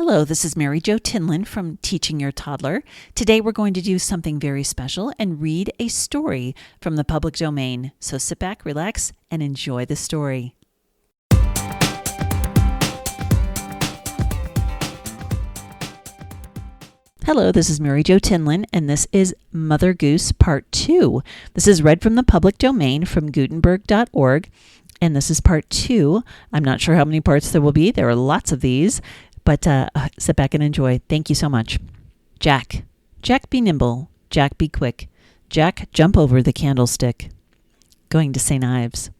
Hello, this is Mary Jo Tinlin from Teaching Your Toddler. Today we're going to do something very special and read a story from the public domain. So sit back, relax, and enjoy the story. Hello, this is Mary Jo Tinlin, and this is Mother Goose Part Two. This is read from the public domain from Gutenberg.org, and this is Part Two. I'm not sure how many parts there will be. There are lots of these, but sit back and enjoy. Thank you so much. Jack. Jack be nimble. Jack be quick. Jack jump over the candlestick. Going to St. Ives.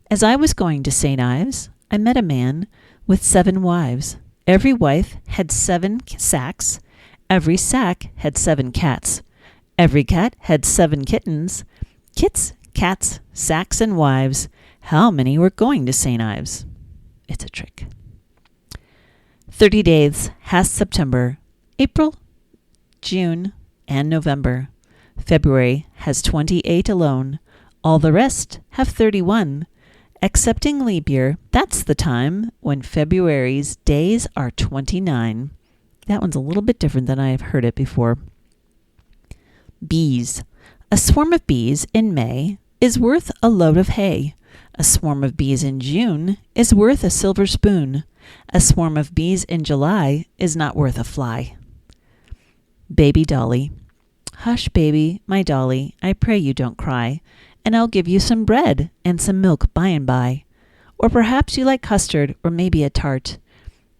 As I was going to St. Ives, I met a man with 7 wives. Every wife had 7 sacks. Every sack had 7 cats. Every cat had 7 kittens. Kits, cats, sacks, and wives. How many were going to St. Ives? It's a trick. 30 days has September, April, June, and November. February has 28 alone. All the rest have 31. Excepting leap year, that's the time when February's days are 29. That one's a little bit different than I've heard it before. Bees. A swarm of bees in May is worth a load of hay. A swarm of bees in June is worth a silver spoon. A swarm of bees in July is not worth a fly. Baby dolly. Hush, baby, my dolly, I pray you don't cry, and I'll give you some bread and some milk by and by. Or perhaps you like custard or maybe a tart.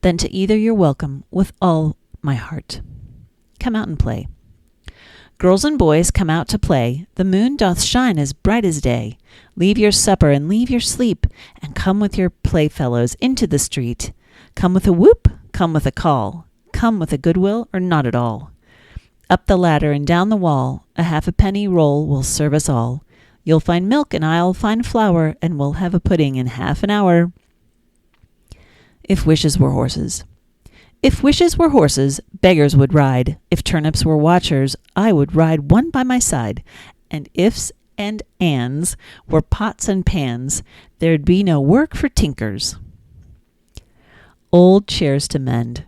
Then to either you're welcome with all my heart. Come out and play. Girls and boys, come out to play. The moon doth shine as bright as day. Leave your supper and leave your sleep, and come with your playfellows into the street. Come with a whoop, come with a call. Come with a goodwill or not at all. Up the ladder and down the wall, a half-a-penny roll will serve us all. You'll find milk and I'll find flour, and we'll have a pudding in half an hour. If wishes were horses. If wishes were horses, beggars would ride. If turnips were watchers, I would ride one by my side. And ifs and ands were pots and pans, there'd be no work for tinkers. Old chairs to mend.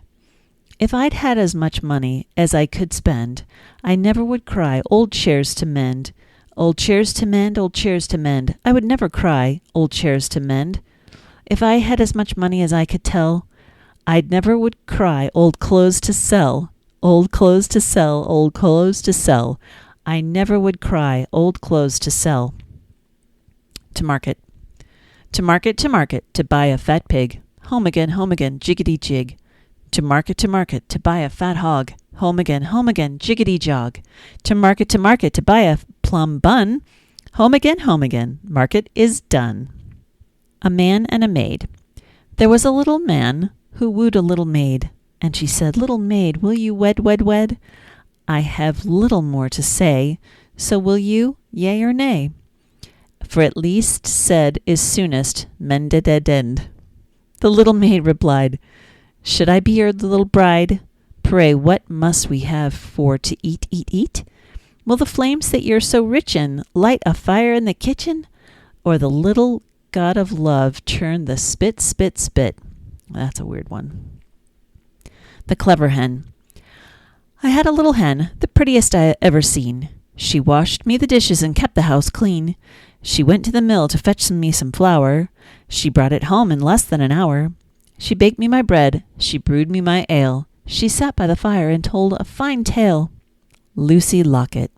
If I'd had as much money as I could spend, I never would cry, old chairs to mend. Old chairs to mend, old chairs to mend. I would never cry, old chairs to mend. If I had as much money as I could tell, I'd never would cry, old clothes to sell. Old clothes to sell, old clothes to sell. I never would cry, old clothes to sell. To market. To market, to buy a fat pig. Home again, jiggity jig. To market, to buy a fat hog. Home again, jiggity jog. To market, to buy a plum bun. Home again, market is done. A man and a maid. There was a little man who wooed a little maid, and she said, "Little maid, will you wed, wed, wed? I have little more to say, so will you, yea or nay? For at least said is soonest mended end." The little maid replied, "Should I be your little bride? Pray, what must we have for to eat? Will the flames that you're so rich in light a fire in the kitchen? Or the little God of love churn the spit? That's a weird one. The clever hen. I had a little hen, the prettiest I ever seen. She washed me the dishes and kept the house clean. She went to the mill to fetch me some flour. She brought it home in less than an hour. She baked me my bread. She brewed me my ale. She sat by the fire and told a fine tale. Lucy Locket.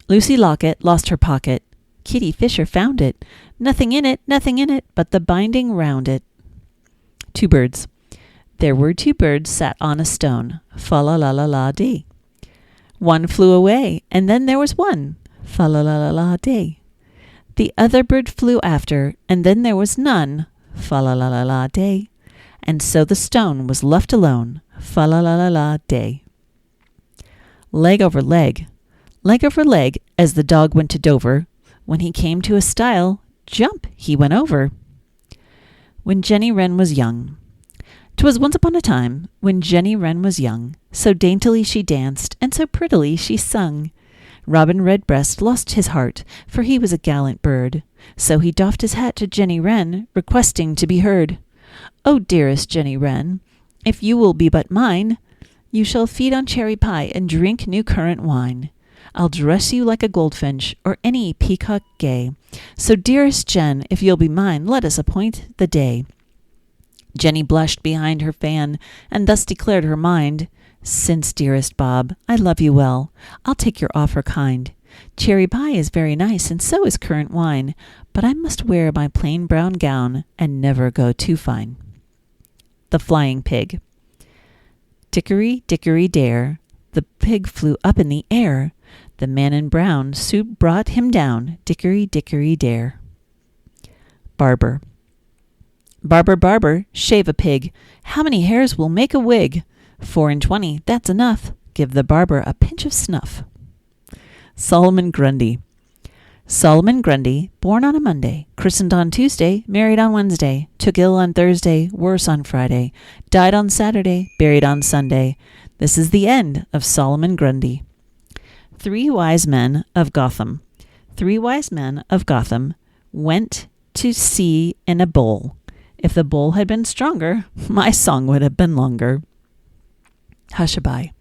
Lucy Locket lost her pocket. Kitty Fisher found it. Nothing in it, but the binding round it. 2 birds. There were 2 birds sat on a stone. Fa-la-la-la-la-dee. One flew away, and then there was one. Fa-la-la-la-la-dee. The other bird flew after, and then there was none. Fa-la-la-la-la-dee. And so the stone was left alone. Fa-la-la-la-la-dee. Leg over leg. Leg over leg, as the dog went to Dover. When he came to a stile, jump, he went over. When Jenny Wren was young. 'Twas once upon a time, when Jenny Wren was young, so daintily she danced, and so prettily she sung. Robin Redbreast lost his heart, for he was a gallant bird. So he doffed his hat to Jenny Wren, requesting to be heard. "Oh, dearest Jenny Wren, If you will be but mine, you shall feed on cherry pie and drink new currant wine. I'll dress you like a goldfinch or any peacock gay. So, dearest Jen, if you'll be mine, let us appoint the day. Jenny blushed behind her fan and thus declared her mind. Since, dearest Bob, I love you well, I'll take your offer kind. Cherry pie is very nice, and so is currant wine, but I must wear my plain brown gown and never go too fine. The Flying Pig. Dickory, dickory, dare, the pig flew up in the air. The man in brown soon brought him down. Dickory, dickory, dare. Barber. Barber, barber, shave a pig. How many hairs will make a wig? 4 and 20, that's enough. Give the barber a pinch of snuff. Solomon Grundy. Solomon Grundy, born on a Monday, christened on Tuesday, married on Wednesday, took ill on Thursday, worse on Friday, died on Saturday, buried on Sunday. This is the end of Solomon Grundy. 3 wise men of Gotham. 3 wise men of Gotham went to sea in a bowl. If the bowl had been stronger, my song would have been longer. Hush-a-bye.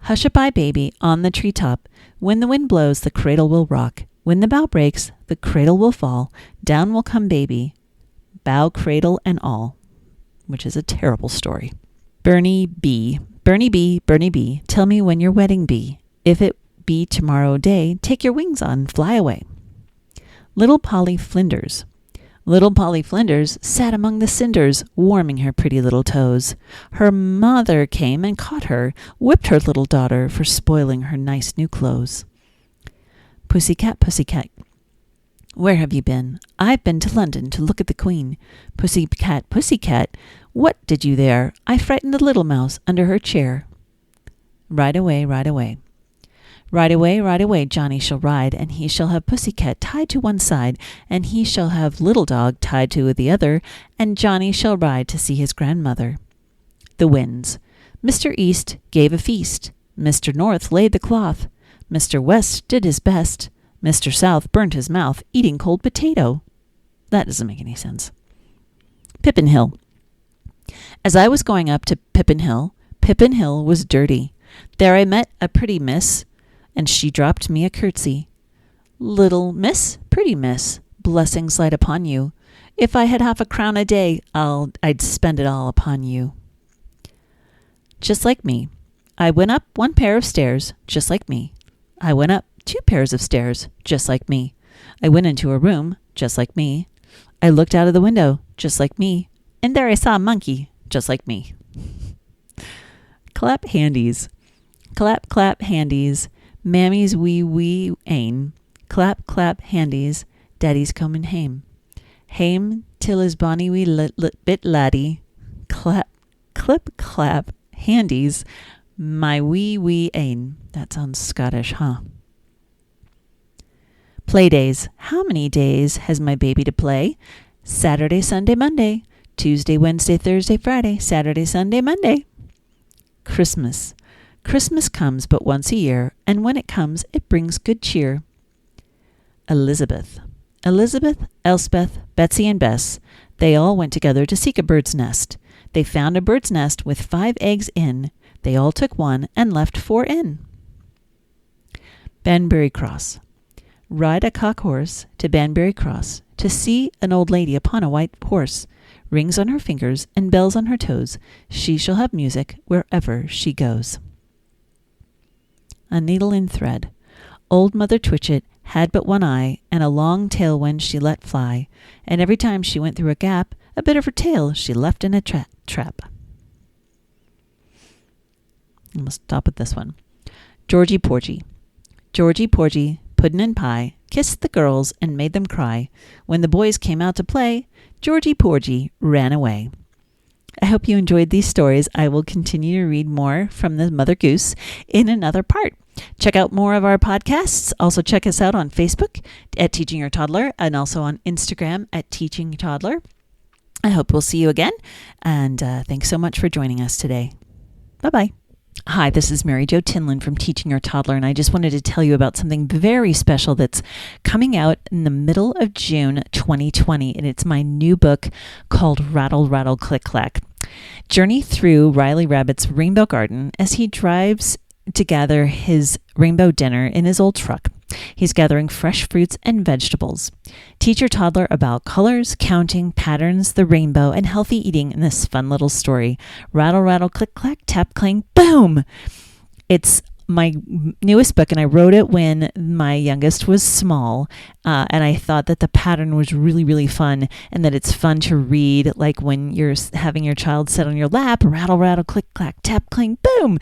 Hush-a-bye, baby, on the treetop. When the wind blows, the cradle will rock. When the bough breaks, the cradle will fall. Down will come baby, bough, cradle, and all. Which is a terrible story. Bernie B. Bernie B, Bernie B, tell me when your wedding be. If it be tomorrow day, take your wings on, fly away. Little Polly Flinders. Little Polly Flinders sat among the cinders, warming her pretty little toes. Her mother came and caught her, whipped her little daughter for spoiling her nice new clothes. Pussycat, pussycat, where have you been? I've been to London to look at the Queen. Pussycat, pussycat, what did you there? I frightened the little mouse under her chair. Ride away, ride away. Ride away, Johnny shall ride, and he shall have Pussycat tied to one side, and he shall have Little Dog tied to the other, and Johnny shall ride to see his grandmother. The winds. Mr. East gave a feast. Mr. North laid the cloth. Mr. West did his best. Mr. South burnt his mouth eating cold potato. That doesn't make any sense. Pippin Hill. As I was going up to Pippin Hill was dirty. There I met a pretty miss, and she dropped me a curtsy. Little miss, pretty miss, blessings light upon you. If I had half a crown a day, I'd spend it all upon you. Just like me. I went up 1 pair of stairs, just like me. I went up 2 pairs of stairs, just like me. I went into a room, just like me. I looked out of the window, just like me. And there I saw a monkey, just like me. Clap handies. Clap, clap handies. Mammy's wee ain. Clap, clap handies. Daddy's comin' hame. Hame till his bonny wee bit laddie. Clap, clip, clap handies. My wee ain. That sounds Scottish, huh? Play days. How many days has my baby to play? Saturday, Sunday, Monday. Tuesday, Wednesday, Thursday, Friday. Saturday, Sunday, Monday. Christmas. Christmas comes but once a year, and when it comes, it brings good cheer. Elizabeth. Elizabeth, Elspeth, Betsy, and Bess, they all went together to seek a bird's nest. They found a bird's nest with 5 eggs in. They all took 1 and left 4 in. Banbury Cross. Ride a cock horse to Banbury Cross to see an old lady upon a white horse. Rings on her fingers and bells on her toes. She shall have music wherever she goes. A needle in thread. Old Mother Twitchit had but 1 eye and a long tail when she let fly, and every time she went through a gap, a bit of her tail she left in a trap. I'm going to stop at this one. Georgie Porgy. Georgie Porgy, puddin' and pie, kissed the girls and made them cry. When the boys came out to play, Georgie Porgy ran away. I hope you enjoyed these stories. I will continue to read more from the Mother Goose in another part. Check out more of our podcasts. Also check us out on Facebook at Teaching Your Toddler and also on Instagram at Teaching Toddler. I hope we'll see you again. And thanks so much for joining us today. Bye-bye. Hi, this is Mary Jo Tinlin from Teaching Your Toddler, and I just wanted to tell you about something very special that's coming out in the middle of June 2020, and it's my new book called Rattle, Rattle, Click, Clack. Journey through Riley Rabbit's rainbow garden as he drives to gather his rainbow dinner in his old truck. He's gathering fresh fruits and vegetables. Teach your toddler about colors, counting, patterns, the rainbow, and healthy eating in this fun little story. Rattle, rattle, click, clack, tap, clang, boom! It's my newest book, and I wrote it when my youngest was small, and I thought that the pattern was really, really fun, and that it's fun to read, like when you're having your child sit on your lap, rattle, rattle, click, clack, tap, clang, boom!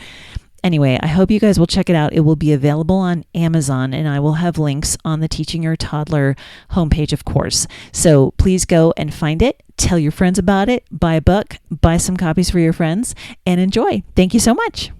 Anyway, I hope you guys will check it out. It will be available on Amazon, and I will have links on the Teaching Your Toddler homepage, of course. So please go and find it. Tell your friends about it. Buy a book. Buy some copies for your friends, and enjoy. Thank you so much.